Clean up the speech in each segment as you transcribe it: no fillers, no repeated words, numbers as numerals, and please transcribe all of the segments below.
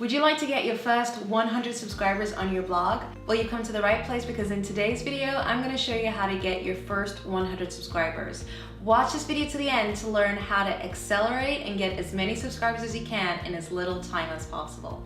Would you like to get your first 100 subscribers on your blog? Well, you've come to the right place because in today's video, I'm going to show you how to get your first 100 subscribers. Watch this video to the end to learn how to accelerate and get as many subscribers as you can in as little time as possible.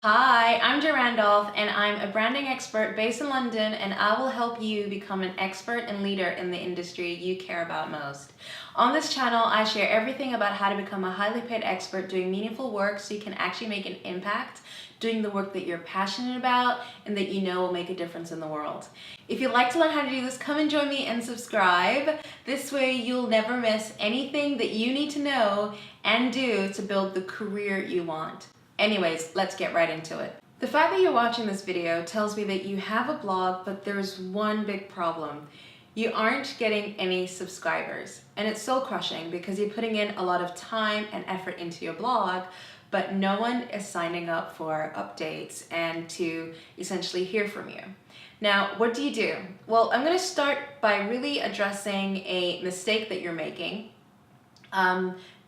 Hi, I'm Jo Randolph and I'm a branding expert based in London, and I will help you become an expert and leader in the industry you care about most. On this channel, I share everything about how to become a highly paid expert doing meaningful work so you can actually make an impact doing the work that you're passionate about and that you know will make a difference in the world. If you'd like to learn how to do this, come and join me and subscribe. This way you'll never miss anything that you need to know and do to build the career you want. Anyways, let's get right into it. The fact that you're watching this video tells me that you have a blog, but there's one big problem. You aren't getting any subscribers, and it's soul crushing because you're putting in a lot of time and effort into your blog, but no one is signing up for updates and to essentially hear from you. Now, what do you do? Well, I'm going to start by really addressing a mistake that you're making.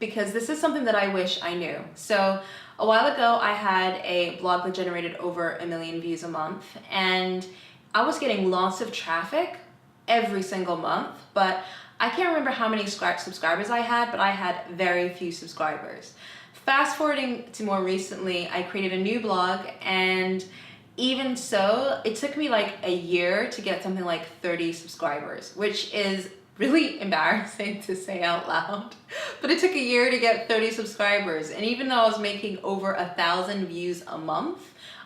Because this is something that I wish I knew. So a while ago, I had a blog that generated over 1 million views a month, and I was getting lots of traffic every single month, but I can't remember how many subscribers I had, but I had very few subscribers. Fast forwarding to more recently, I created a new blog, and even so, it took me like a year to get something like 30 subscribers, which is really embarrassing to say out loud, but it took a year to get 30 subscribers. And even though I was making over 1,000 views a month,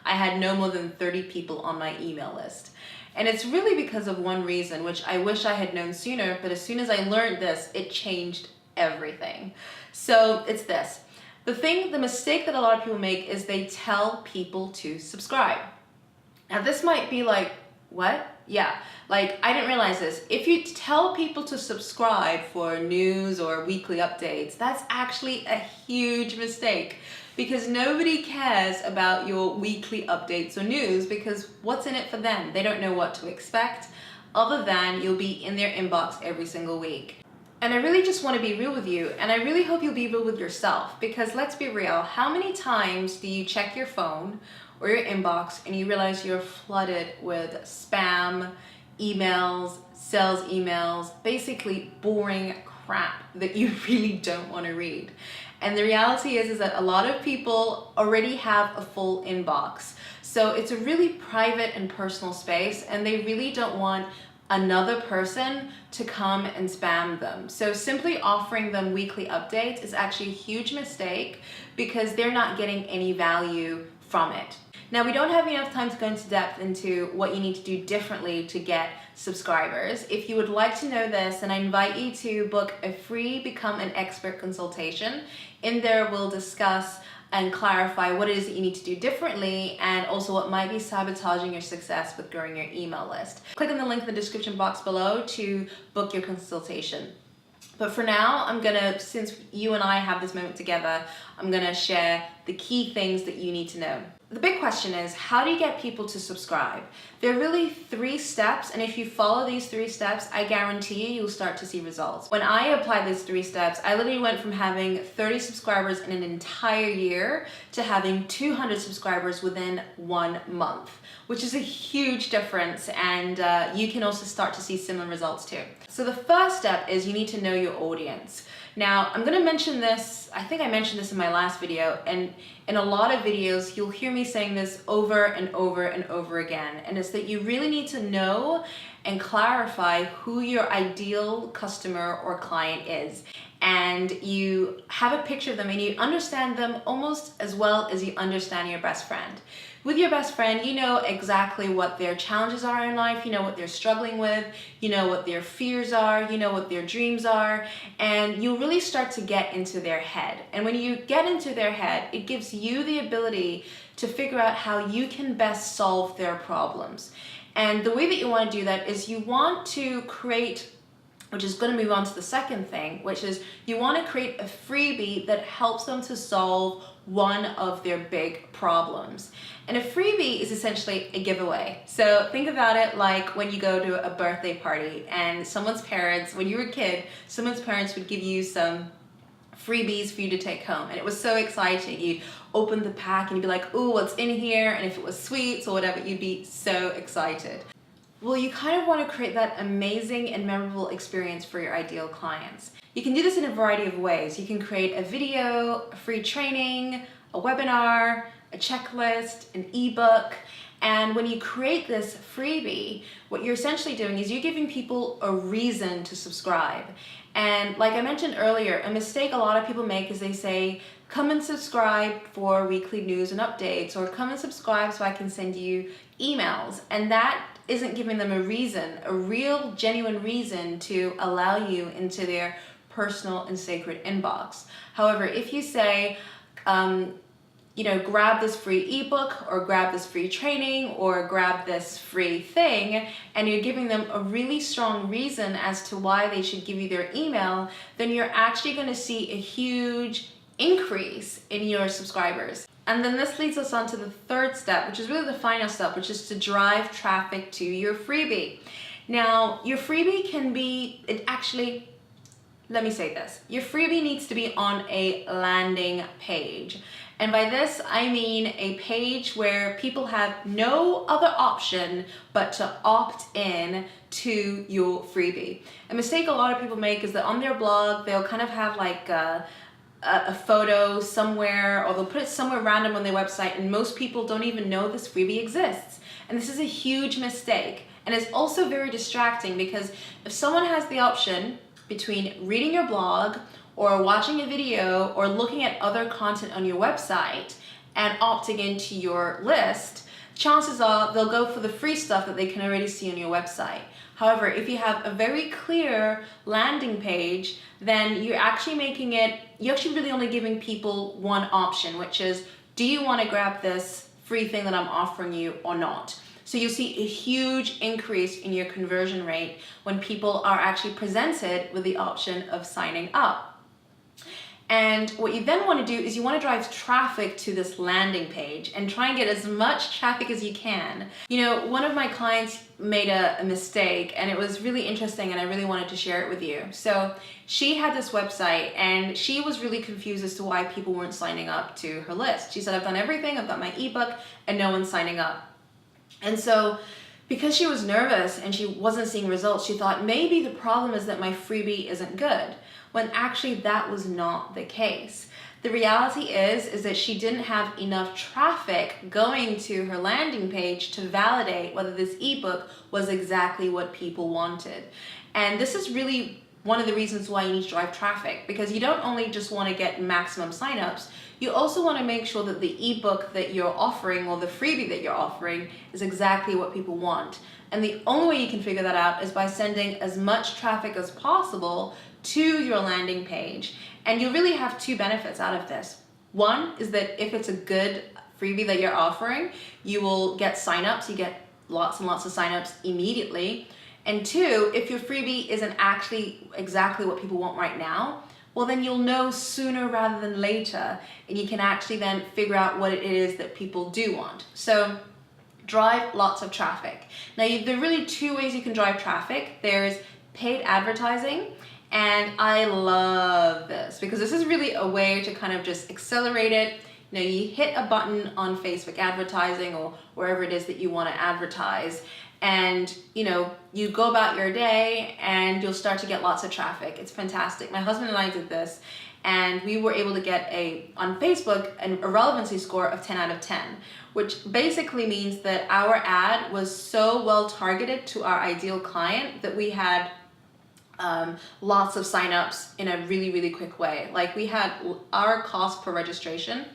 I had no more than 30 people on my email list. And it's really because of one reason, which I wish I had known sooner, but as soon as I learned this, it changed everything. So it's this. The mistake that a lot of people make is they tell people to subscribe. Now this might be like, what? Yeah, like I didn't realize this. If you tell people to subscribe for news or weekly updates, that's actually a huge mistake because nobody cares about your weekly updates or news, because what's in it for them? They don't know what to expect other than you'll be in their inbox every single week. And I really just want to be real with you, and I really hope you'll be real with yourself, because let's be real, how many times do you check your phone or your inbox and you realize you're flooded with spam, emails, sales emails, basically boring crap that you really don't want to read? And the reality is that a lot of people already have a full inbox. So it's a really private and personal space, and they really don't want another person to come and spam them. So simply offering them weekly updates is actually a huge mistake because they're not getting any value from it. Now, we don't have enough time to go into depth into what you need to do differently to get subscribers. If you would like to know this, then I invite you to book a free Become an Expert consultation. In there, we'll discuss and clarify what it is that you need to do differently, and also what might be sabotaging your success with growing your email list. Click on the link in the description box below to book your consultation. But for now, since you and I have this moment together, I'm gonna share the key things that you need to know. The big question is, how do you get people to subscribe? There are really 3 steps, and if you follow these 3 steps, I guarantee you'll start to see results. When I applied these 3 steps, I literally went from having 30 subscribers in an entire year to having 200 subscribers within 1 month, which is a huge difference, and you can also start to see similar results too. So the first step is you need to know your audience. Now, I'm gonna mention this, I think I mentioned this in my last video, and in a lot of videos, you'll hear me saying this over and over and over again, and it's that you really need to know and clarify who your ideal customer or client is. And you have a picture of them and you understand them almost as well as you understand your best friend. With your best friend, you know exactly what their challenges are in life, you know what they're struggling with, you know what their fears are, you know what their dreams are, and you really start to get into their head. And when you get into their head, it gives you the ability to figure out how you can best solve their problems. And the way that you want to do that is you want to create, which is going to move on to the second thing, which is you want to create a freebie that helps them to solve one of their big problems. And a freebie is essentially a giveaway. So think about it like when you go to a birthday party and someone's parents, when you were a kid, someone's parents would give you some freebies for you to take home. And it was so exciting. You'd open the pack and you'd be like, ooh, what's in here? And if it was sweets or whatever, you'd be so excited. Well, you kind of want to create that amazing and memorable experience for your ideal clients. You can do this in a variety of ways. You can create a video, a free training, a webinar, a checklist, an ebook. And when you create this freebie, what you're essentially doing is you're giving people a reason to subscribe. And like I mentioned earlier, a mistake a lot of people make is they say, come and subscribe for weekly news and updates, or come and subscribe so I can send you emails. And that isn't giving them a reason, a real genuine reason to allow you into their personal and sacred inbox. However, if you say, grab this free ebook or grab this free training or grab this free thing, and you're giving them a really strong reason as to why they should give you their email, then you're actually going to see a huge increase in your subscribers. And then this leads us on to the third step, which is really the final step, which is to drive traffic to your freebie. Now, your freebie can be, let me say this, your freebie needs to be on a landing page. And by this, I mean a page where people have no other option but to opt in to your freebie. A mistake a lot of people make is that on their blog, they'll kind of have like a photo somewhere, or they'll put it somewhere random on their website, and most people don't even know this freebie exists. And this is a huge mistake. And it's also very distracting, because if someone has the option between reading your blog or watching a video or looking at other content on your website and opting into your list, chances are they'll go for the free stuff that they can already see on your website. However, if you have a very clear landing page, then you're actually really only giving people one option, which is, do you want to grab this free thing that I'm offering you or not? So you'll see a huge increase in your conversion rate when people are actually presented with the option of signing up. And what you then want to do is you want to drive traffic to this landing page and try and get as much traffic as you can. One of my clients made a mistake, and it was really interesting, and I really wanted to share it with you. So she had this website, and she was really confused as to why people weren't signing up to her list. She said, I've done everything, I've got my ebook, and no one's signing up. And so because she was nervous and she wasn't seeing results, she thought maybe the problem is that my freebie isn't good, when actually that was not the case. The reality is that she didn't have enough traffic going to her landing page to validate whether this ebook was exactly what people wanted. And this is really one of the reasons why you need to drive traffic, because you don't only just want to get maximum signups, you also want to make sure that the ebook that you're offering or the freebie that you're offering is exactly what people want. And the only way you can figure that out is by sending as much traffic as possible to your landing page. And you really have two benefits out of this. One is that if it's a good freebie that you're offering, you will get signups. You get lots and lots of signups immediately. And two, if your freebie isn't actually exactly what people want right now, well, then you'll know sooner rather than later, and you can actually then figure out what it is that people do want. So drive lots of traffic. Now, there are really two ways you can drive traffic. There's paid advertising, and I love this because this is really a way to kind of just accelerate it. You hit a button on Facebook advertising or wherever it is that you want to advertise, and you go about your day and you'll start to get lots of traffic. It's fantastic. My husband and I did this, and we were able to get on Facebook a relevancy score of 10 out of 10, which basically means that our ad was so well targeted to our ideal client that we had lots of signups in a really, really quick way. Like, our cost per registration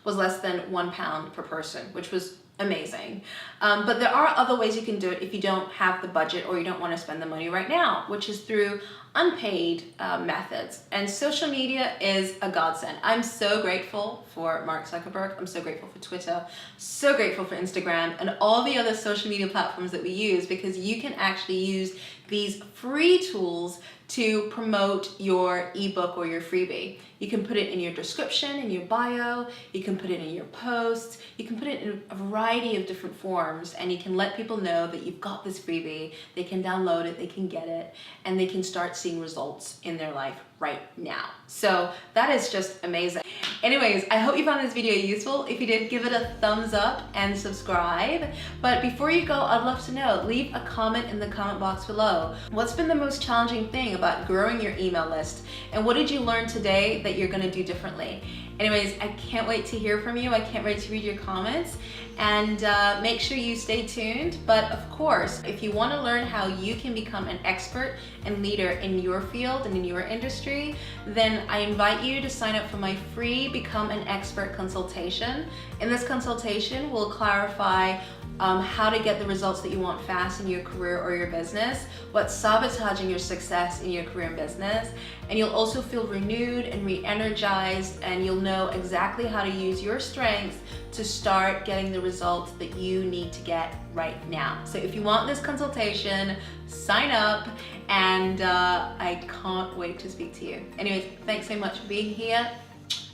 was less than £1 per person, which was amazing. But there are other ways you can do it if you don't have the budget or you don't want to spend the money right now, which is through unpaid methods. And social media is a godsend. I'm so grateful for Mark Zuckerberg. I'm so grateful for Twitter, so grateful for Instagram and all the other social media platforms that we use, because you can actually use these free tools to promote your ebook or your freebie. You can put it in your description, in your bio, you can put it in your posts, you can put it in a variety of different forms, and you can let people know that you've got this freebie, they can download it, they can get it, and they can start seeing results in their life right now. So that is just amazing. Anyways, I hope you found this video useful. If you did, give it a thumbs up and subscribe. But before you go, I'd love to know, leave a comment in the comment box below. What's been the most challenging thing about growing your email list? And what did you learn today that you're gonna do differently? Anyways, I can't wait to hear from you. I can't wait to read your comments, and make sure you stay tuned. But of course, if you want to learn how you can become an expert and leader in your field and in your industry, then I invite you to sign up for my free Become an Expert consultation. In this consultation, we'll clarify how to get the results that you want fast in your career or your business, what's sabotaging your success in your career and business, and you'll also feel renewed and re-energized, and you'll know exactly how to use your strengths to start getting the results that you need to get right now. So if you want this consultation, sign up, and I can't wait to speak to you. Anyways, thanks so much for being here.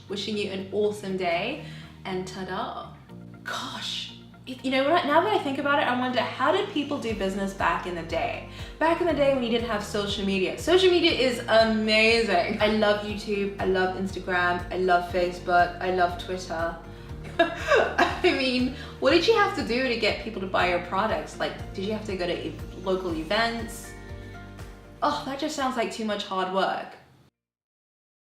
Wishing you an awesome day, and ta-da. Gosh. You know what, now that I think about it, I wonder, how did people do business back in the day? Back in the day when you didn't have social media. Social media is amazing. I love YouTube, I love Instagram, I love Facebook, I love Twitter. I mean, what did you have to do to get people to buy your products? Like, did you have to go to local events? Oh, that just sounds like too much hard work.